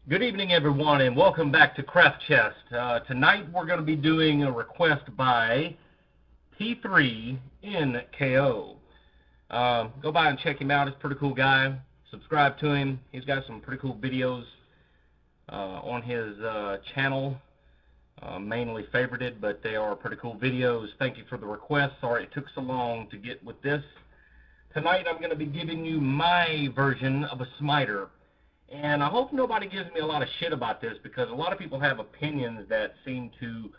Good evening, everyone, and welcome back to craftchest. Tonight we're going to be doing a request by T3NKO. Go by and check him out. He's a pretty cool guy. Subscribe to him. He's got some pretty cool videos on his channel, mainly favorited, but they are pretty cool videos. Thank you for the request. Sorry it took so long to get with this. Tonight I'm going to be giving you my version of a smiter. And I hope nobody gives me a lot of shit about this, because a lot of people have opinions that seem to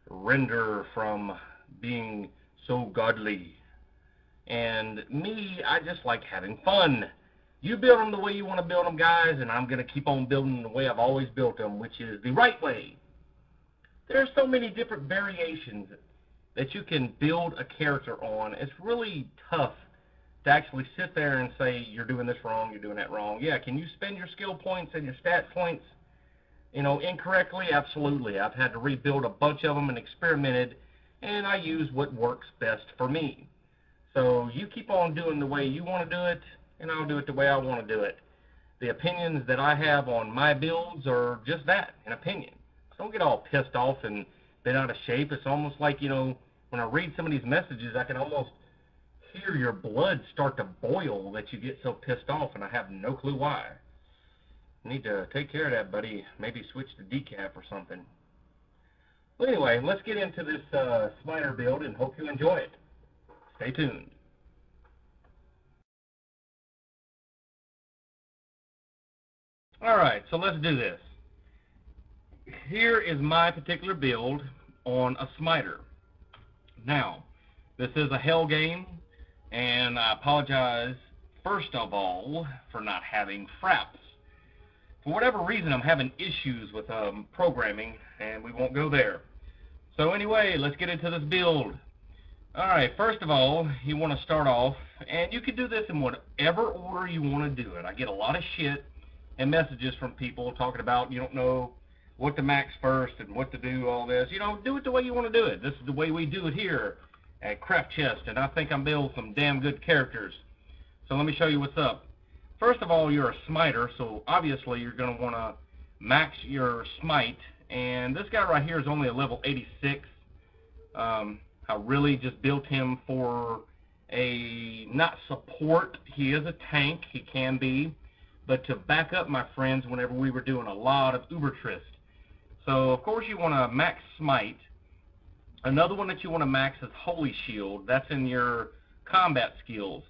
render from being so godly. And me, I just like having fun. You build them the way you want to build them, guys, and I'm going to keep on building them the way I've always built them, which is the right way. There's so many different variations that you can build a character on. It's really tough to actually sit there and say, you're doing this wrong, you're doing that wrong. Yeah, can you spend your skill points and your stat points, incorrectly? Absolutely. I've had to rebuild a bunch of them and experimented, and I use what works best for me. So you keep on doing the way you want to do it, and I'll do it the way I want to do it. The opinions that I have on my builds are just that, an opinion. So don't get all pissed off and bent out of shape. It's almost like, when I read some of these messages, I can almost hear your blood start to boil that you get so pissed off, and I have no clue why. You need to take care of that, buddy. Maybe switch to decaf or something. Well, anyway, let's get into this smiter build and hope you enjoy it. Stay tuned. Alright, so let's do this. Here is my particular build on a smiter. Now, this is a hell game, and I apologize, first of all, for not having fraps. For whatever reason, I'm having issues with programming, and we won't go there. So anyway, let's get into this build. Alright, first of all, you want to start off, and you can do this in whatever order you want to do it. I get a lot of shit and messages from people talking about you don't know what to max first and what to do, all this. Do it the way you want to do it. This is the way we do it here at craftchest, and I think I'm building some damn good characters. So let me show you what's up. First of all, you're a smiter, so obviously you're going to want to max your smite, and this guy right here is only a level 86. I really just built him for not support. He is a tank, he can be, but to back up my friends whenever we were doing a lot of Ubertrist. So of course you want to max smite. Another one that you want to max is Holy Shield. That's in your combat skills.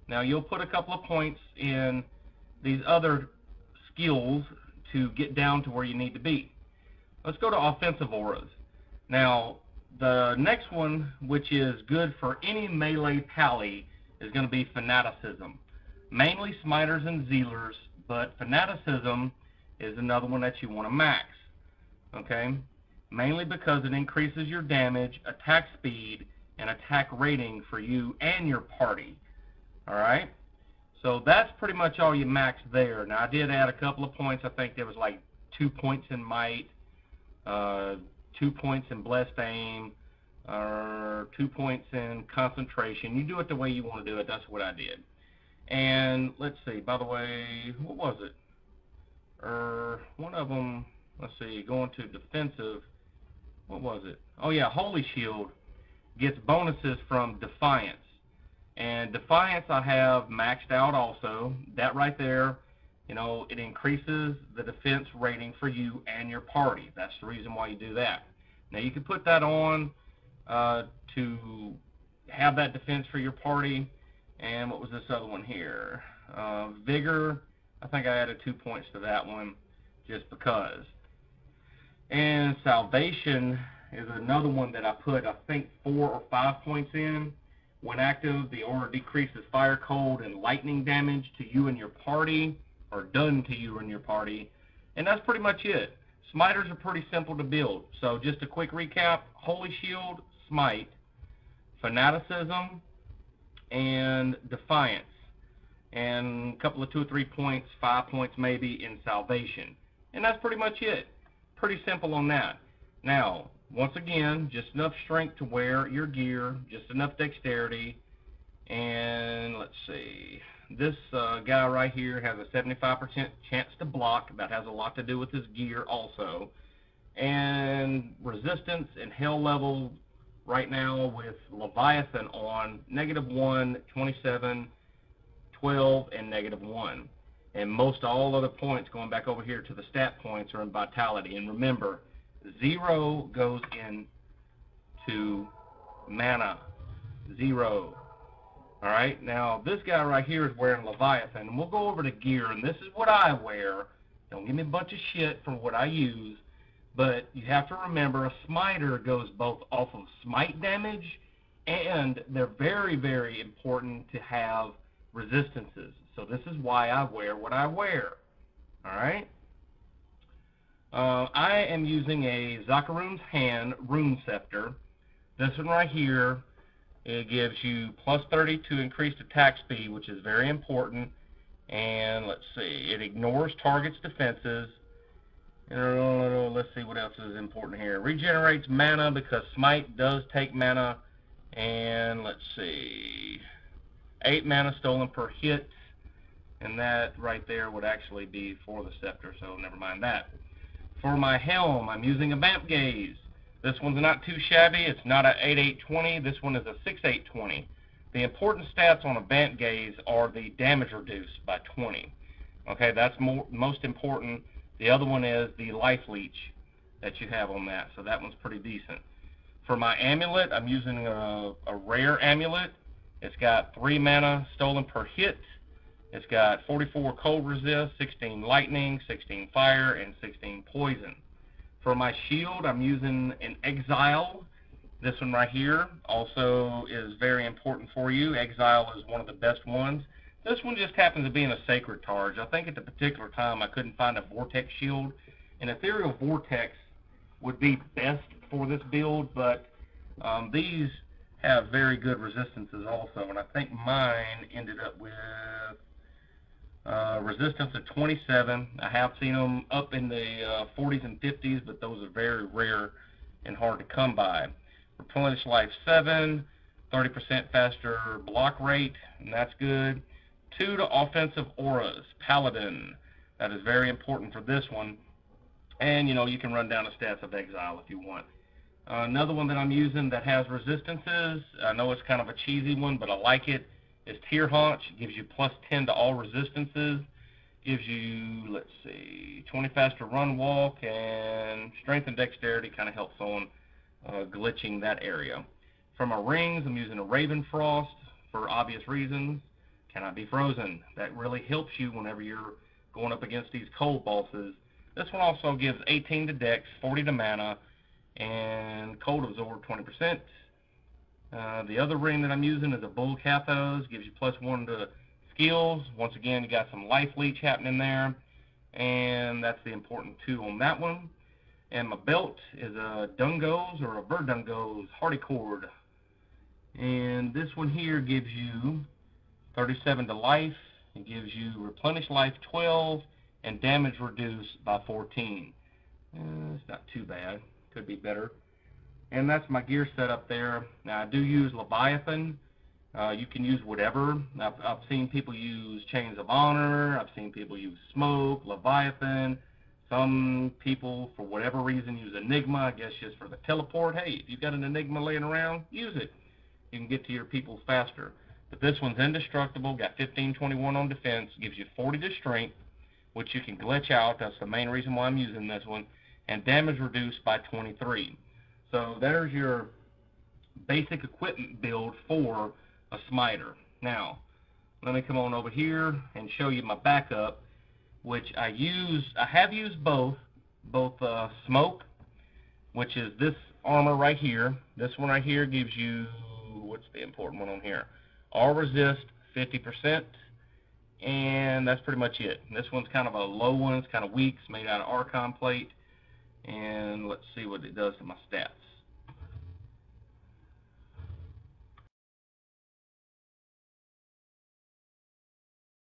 Now you'll put a couple of points in these other skills to get down to where you need to be. Let's go to offensive auras. Now the next one, which is good for any melee pally, is going to be Fanaticism. Mainly smiters and zealers, but Fanaticism is another one that you want to max. Okay? Mainly because it increases your damage, attack speed, and attack rating for you and your party. Alright? So that's pretty much all you max there. Now I did add a couple of points. I think there was like 2 points in might, 2 points in blessed aim, or 2 points in concentration. You do it the way you want to do it. That's what I did. And let's see, by the way, what was it? One of them, let's see, going to defensive. What was it? Oh yeah, Holy Shield gets bonuses from Defiance. And Defiance I have maxed out also. That right there, it increases the defense rating for you and your party. That's the reason why you do that. Now you can put that on to have that defense for your party. And what was this other one here? Vigor, I think I added 2 points to that one just because. And Salvation is another one that I put, I think, 4 or 5 points in. When active, the aura decreases fire, cold, and lightning damage to you and your party, or done to you and your party. And that's pretty much it. Smiters are pretty simple to build. So just a quick recap: Holy Shield, Smite, Fanaticism, and Defiance. And a couple of 2 or 3 points, 5 points maybe in Salvation. And that's pretty much it. Pretty simple on that. Now, once again, just enough strength to wear your gear, just enough dexterity, and let's see, this guy right here has a 75% chance to block. That has a lot to do with his gear also. And resistance and hell level right now with Leviathan on -1, 27, 12, and -1. And most all other points, going back over here to the stat points, are in vitality. And remember, 0 goes into mana. 0. Alright, now this guy right here is wearing Leviathan. And we'll go over to gear, and this is what I wear. Don't give me a bunch of shit for what I use. But you have to remember, a smiter goes both off of smite damage, and they're very, very important to have resistances. So this is why I wear what I wear. Alright? I am using a Zakarun's Hand Rune Scepter. This one right here, it gives you +30 to increased attack speed, which is very important. And let's see, it ignores target's defenses. Let's see what else is important here. Regenerates mana because smite does take mana. And let's see, 8 mana stolen per hit. And that right there would actually be for the scepter, so never mind that. For my helm, I'm using a vamp gaze. This one's not too shabby. It's not a 8820. This one is a 6820. The important stats on a vamp gaze are the damage reduced by 20. Okay, that's most important. The other one is the life leech that you have on that, so that one's pretty decent. For my amulet, I'm using a rare amulet. It's got 3 mana stolen per hit. It's got 44 cold resist, 16 lightning, 16 fire, and 16 poison. For my shield, I'm using an exile. This one right here also is very important for you. Exile is one of the best ones. This one just happens to be in a sacred targe. I think at the particular time I couldn't find a vortex shield. An ethereal vortex would be best for this build, but these have very good resistances also. And I think mine ended up with resistance of 27. I have seen them up in the 40s and 50s, but those are very rare and hard to come by. Replenish life 7, 30% faster block rate, and that's good. 2 to offensive auras, paladin. That is very important for this one. And you know, you can run down the stats of exile if you want. Another one that I'm using that has resistances, I know it's kind of a cheesy one, but I like it, is Tear Haunch. It gives you +10 to all resistances. Gives you, let's see, 20 faster run walk, and strength and dexterity kind of helps on glitching that area. For my rings, I'm using a Raven Frost for obvious reasons. Cannot be frozen. That really helps you whenever you're going up against these cold bosses. This one also gives 18 to dex, 40 to mana, and cold absorb 20%. The other ring that I'm using is a Bull Cathos. Gives you +1 to skills. Once again, you got some life leech happening there, and that's the important 2 on that one. And my belt is a Dungo's or a Verdungo's Hardicord. And this one here gives you 37 to life. It gives you replenish life 12 and damage reduced by 14. It's not too bad. Could be better. And that's my gear setup there. Now I do use Leviathan. You can use whatever. I've seen people use Chains of Honor. I've seen people use Smoke, Leviathan. Some people, for whatever reason, use Enigma, I guess just for the teleport. Hey, if you've got an Enigma laying around, use it. You can get to your people faster. But this one's indestructible, got 15-21 on defense, gives you 40 to strength, which you can glitch out. That's the main reason why I'm using this one. And damage reduced by 23. So there's your basic equipment build for a smiter. Now, let me come on over here and show you my backup, which I have used both smoke, which is this armor right here. This one right here gives you, what's the important one on here? All resist 50%, and that's pretty much it. This one's kind of a low one. It's kind of weak. It's made out of Archon plate, and let's see what it does to my stats.